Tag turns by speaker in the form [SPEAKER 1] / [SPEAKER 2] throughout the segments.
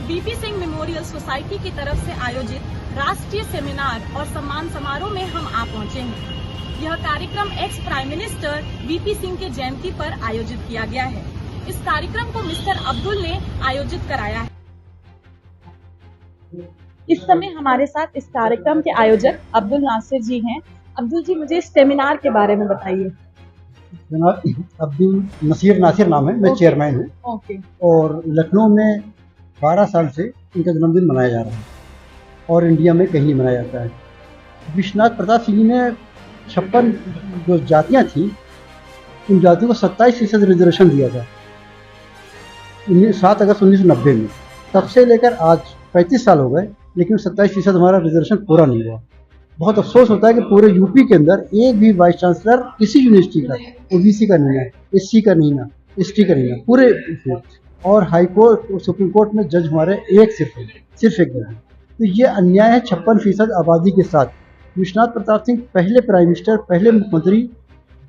[SPEAKER 1] VP Singh memorial society की तरफ से आयोजित राष्ट्रीय सेमिनार और सम्मान समारोह में हम आ पहुंचे हैं। यह कार्यक्रम ex prime minister VP Singh के जयंती पर आयोजित किया गया है। इस कार्यक्रम को मिस्टर अब्दुल ने आयोजित कराया है। इस समय हमारे साथ इस कार्यक्रम के आयोजक अब्दुल नासिर जी हैं। अब्दुल जी, मुझे इस सेमिनार के बारे में बताइए।
[SPEAKER 2] अब्दुल नासिर नाम है, मैं चेयरमैन हूँ।
[SPEAKER 1] ओके।
[SPEAKER 2] और लखनऊ में 12 साल से इनका जन्मदिन मनाया जा रहा है और इंडिया में कहीं नहीं मनाया जाता है। विश्वनाथ प्रताप सिंह ने 56 जो जातियाँ थी, उन जातियों को 27% रिजर्वेशन दिया था 7 अगस्त 1990 में। तब से लेकर आज 35 साल हो गए, लेकिन 27% हमारा रिजर्वेशन पूरा नहीं हुआ। बहुत अफसोस होता है कि पूरे यूपी के अंदर एक भी वाइस चांसलर किसी यूनिवर्सिटी का ओबीसी का नहीं है, एससी का नहीं है, एसटी का नहीं है, पूरे। और हाई कोर्ट और सुप्रीम कोर्ट में जज हमारे सिर्फ एक जज है। तो ये अन्याय है 56% आबादी के साथ। विश्वनाथ प्रताप सिंह पहले प्राइम मिनिस्टर, पहले मुख्यमंत्री,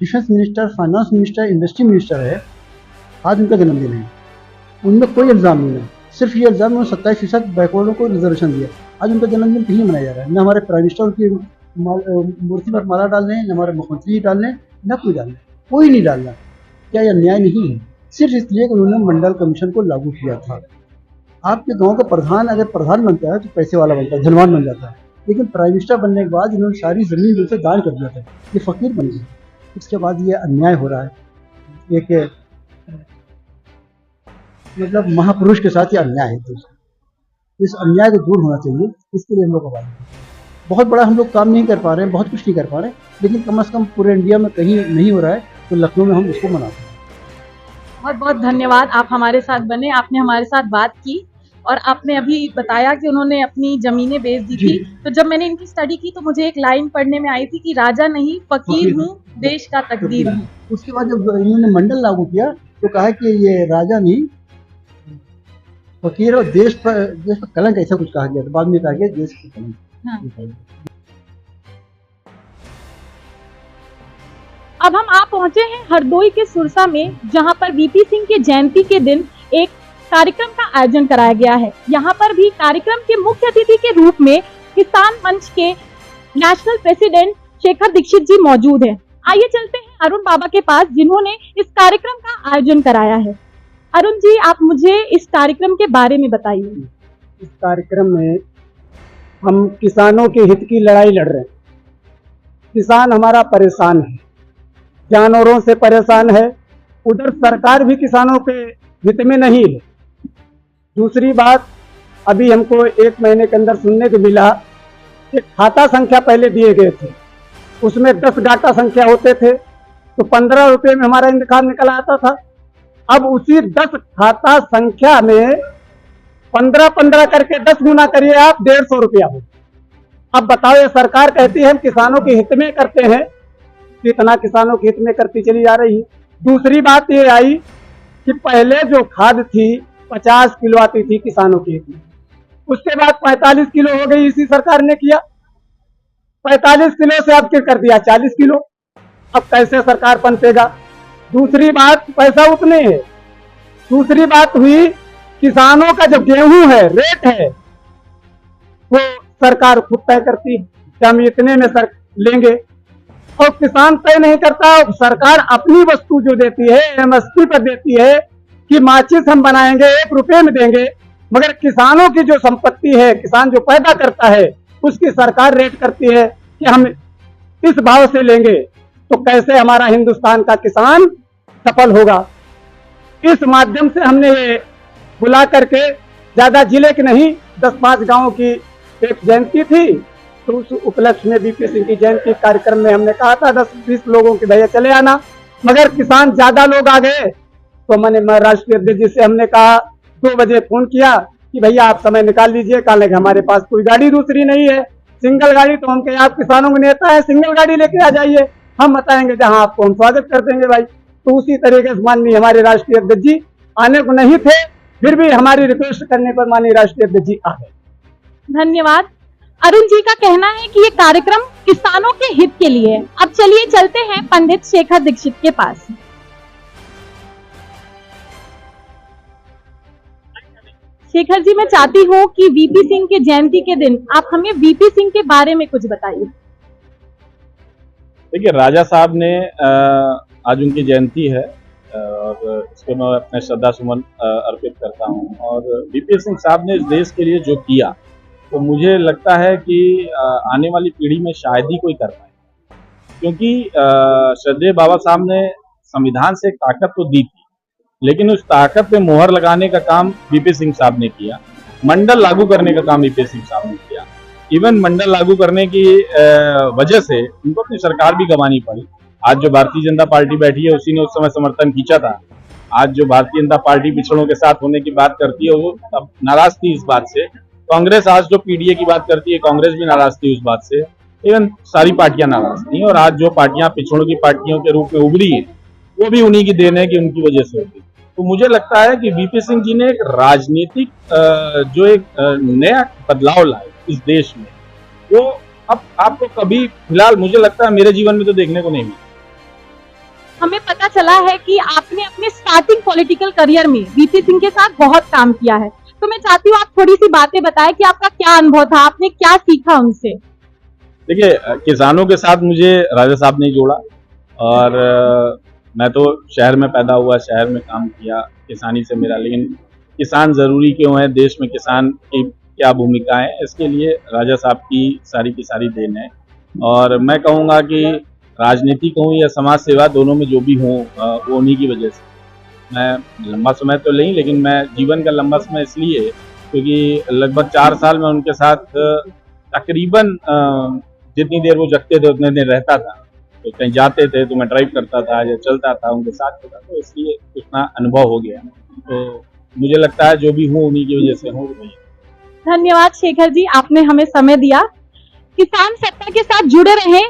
[SPEAKER 2] defence minister, finance minister, industry minister है। आज उनका जन्मदिन है। उनमें कोई इल्ज़ाम नहीं है, सिर्फ ये इल्ज़ाम उन्होंने 27% बैकवर्डों को रिजर्वेशन दिया। आज उनका जन्मदिन कहीं मनाया जा रहा है। न हमारे प्राइम मिनिस्टर की मूर्ति पर माला डाल रहे हैं, न हमारे मुख्यमंत्री डाल रहे हैं, न कोई डाल रहे हैं, कोई नहीं डाल रहा। क्या यह अन्याय नहीं है? सिर्फ इसलिए कि उन्होंने मंडल कमीशन को लागू किया था। आपके गांव का प्रधान अगर प्रधान बनता है तो पैसे वाला बनता है, धनवान बन जाता है। लेकिन प्राइम मिनिस्टर बनने के बाद इन्होंने सारी जमीन जो से दान कर दिया था, ये फकीर बन गए। उसके बाद ये अन्याय हो रहा है। एक मतलब महापुरुष के साथ ये अन्याय है। तो इस अन्याय को दूर होना चाहिए, इसके लिए हम लोग आवाज हैं। बहुत बड़ा हम लोग काम नहीं कर पा रहे हैं, बहुत कुछ नहीं कर पा रहे हैं, लेकिन कम से कम पूरे इंडिया में कहीं नहीं हो रहा है, तो लखनऊ में हम उसको मनाते हैं।
[SPEAKER 1] बहुत बहुत धन्यवाद, आप हमारे साथ बने, आपने हमारे साथ बात की और आपने अभी बताया कि उन्होंने अपनी जमीनें बेच दी थी। तो जब मैंने इनकी स्टडी की तो मुझे एक लाइन पढ़ने में आई थी कि राजा नहीं फकीर हूँ, देश का तकदीर हूँ।
[SPEAKER 2] उसके बाद जब इन्होंने मंडल लागू किया तो कहा कि ये राजा नहीं फकीर और देश पर कलंक, ऐसा कुछ कहा गया था। बाद में कहा गया देश की कलंक। हाँ।
[SPEAKER 1] अब हम आ पहुंचे हैं हरदोई के सुरसा में, जहां पर वीपी सिंह के जयंती के दिन एक कार्यक्रम का आयोजन कराया गया है। यहां पर भी कार्यक्रम के मुख्य अतिथि के रूप में किसान मंच के नेशनल प्रेसिडेंट शेखर दीक्षित जी मौजूद हैं। आइए चलते हैं अरुण बाबा के पास, जिन्होंने इस कार्यक्रम का आयोजन कराया है। अरुण जी, आप मुझे इस कार्यक्रम के बारे में बताइए।
[SPEAKER 2] इस कार्यक्रम में हम किसानों के हित की लड़ाई लड़ रहे हैं। किसान हमारा परेशान है, जानवरों से परेशान है। उधर सरकार भी किसानों के हित में नहीं है। दूसरी बात, अभी हमको 1 महीने के अंदर सुनने को मिला कि खाता संख्या पहले दिए गए थे, उसमें 10 डाटा संख्या होते थे तो 15 रुपये में हमारा इंतखाब निकल आता था। अब उसी 10 खाता संख्या में 15 करके 10 गुना करिए आप, 150 रुपया हो। अब बताओ, ये सरकार कहती है हम किसानों के हित में करते हैं, कितना किसानों के हित में करती चली जा रही है। दूसरी बात ये आई कि पहले जो खाद थी 50 किलो आती थी किसानों के हित में, उसके बाद 45 किलो हो गई, इसी सरकार ने किया। 45 किलो से अब कर दिया 40 किलो। अब कैसे सरकार पनपेगा? दूसरी बात, पैसा उतने है। दूसरी बात हुई, किसानों का जो गेहूं है, रेट है, वो सरकार खुद तय करती है कि हम इतने में सर लेंगे, और किसान तय नहीं करता। सरकार अपनी वस्तु जो देती है एमएसपी पर देती है कि माचिस हम बनाएंगे 1 रुपये में देंगे, मगर किसानों की जो संपत्ति है, किसान जो पैदा करता है, उसकी सरकार रेट करती है कि हम इस भाव से लेंगे। तो कैसे हमारा हिंदुस्तान का किसान सफल होगा? इस माध्यम से हमने ये बुला करके, ज्यादा जिले की नहीं, 10-5 गांवों की एक जयंती थी, तो उस उपलक्ष्य में वीपी सिंह की जयंती कार्यक्रम में हमने कहा था 10-20 लोगों की भैया चले आना, मगर किसान ज्यादा लोग आ गए। तो मैंने राष्ट्रीय अध्यक्ष जी से हमने कहा, 2 बजे फोन किया कि भैया आप समय निकाल लीजिए, कहा कि हमारे पास कोई गाड़ी दूसरी नहीं है, सिंगल गाड़ी। तो हम कहे आप किसानों के नेता है, सिंगल गाड़ी लेके आ जाइए, हम बताएंगे जहां आपको हम स्वागत कर देंगे भाई। तो उसी तरीके से माननीय हमारे राष्ट्रीय अध्यक्ष जी आने को नहीं थे, फिर भी हमारी रिक्वेस्ट करने पर माननीय राष्ट्रीय अध्यक्ष जी आ गए।
[SPEAKER 1] धन्यवाद। अरुण जी का कहना है कि ये कार्यक्रम किसानों के हित के लिए है। अब चलिए चलते हैं पंडित शेखर दीक्षित के पास। शेखर जी, मैं चाहती हूँ कि वीपी सिंह के जयंती के दिन आप हमें वीपी सिंह के बारे में कुछ बताइए।
[SPEAKER 3] देखिए, राजा साहब ने आज उनकी जयंती है और इसको मैं अपने श्रद्धा सुमन अर्पित करता हूँ। और वीपी सिंह साहब ने इस देश के लिए जो किया, तो मुझे लगता है कि आने वाली पीढ़ी में शायद ही कोई कर पाए, क्योंकि श्रद्धेय बाबा साहब ने संविधान से एक ताकत तो दी थी, लेकिन उस ताकत पे मोहर लगाने का काम वीपी सिंह साहब ने किया। मंडल लागू करने का काम वीपी सिंह साहब ने किया। इवन मंडल लागू करने की वजह से उनको अपनी सरकार भी गंवानी पड़ी। आज जो भारतीय जनता पार्टी बैठी है, उसी ने उस समय समर्थन खींचा था। आज जो भारतीय जनता पार्टी पिछड़ों के साथ होने की बात करती है, वो अब नाराज थी इस बात से। कांग्रेस आज जो पीडीए की बात करती है, कांग्रेस भी नाराज थी उस बात से। इवन सारी पार्टियां नाराज थी, और आज जो पार्टियां पिछड़ों की पार्टियों के रूप में उभरी है, वो भी उन्हीं की देन है कि उनकी वजह से होगी। तो मुझे लगता है कि वीपी सिंह जी ने एक राजनीतिक जो एक नया बदलाव लाए इस देश में, वो अब आपको कभी फिलहाल मुझे लगता है मेरे जीवन में तो देखने को नहीं मिला।
[SPEAKER 1] हमें पता चला है कि आपने अपने स्टार्टिंग पॉलिटिकल करियर में वीपी सिंह के साथ बहुत काम किया है, तो मैं चाहती हूँ आप थोड़ी सी बातें बताएं कि आपका क्या अनुभव था, आपने क्या सीखा उनसे।
[SPEAKER 3] देखिए, किसानों के साथ मुझे राजा साहब ने जोड़ा, और मैं तो शहर में पैदा हुआ, शहर में काम किया, किसानी से मेरा, लेकिन किसान ज़रूरी क्यों है, देश में किसान की क्या भूमिका है, इसके लिए राजा साहब की सारी देन है। और मैं कहूँगा कि राजनीति कहूँ या समाज सेवा, दोनों में जो भी हूँ वो उन्हीं की वजह से। मैं लंबा समय तो नहीं, लेकिन मैं जीवन का लंबा समय इसलिए क्योंकि लगभग 4 साल मैं उनके साथ तकरीबन जितनी देर वो जगते थे उतने देर रहता था। तो कहीं जाते थे तो मैं ड्राइव करता था या चलता था, उनके साथ होता, तो इसलिए उतना अनुभव हो गया। तो मुझे लगता है जो भी हूँ उन्हीं की वजह से हूँ।
[SPEAKER 1] धन्यवाद शेखर जी, आपने हमें समय दिया। किसान सत्ता के साथ जुड़े रहें।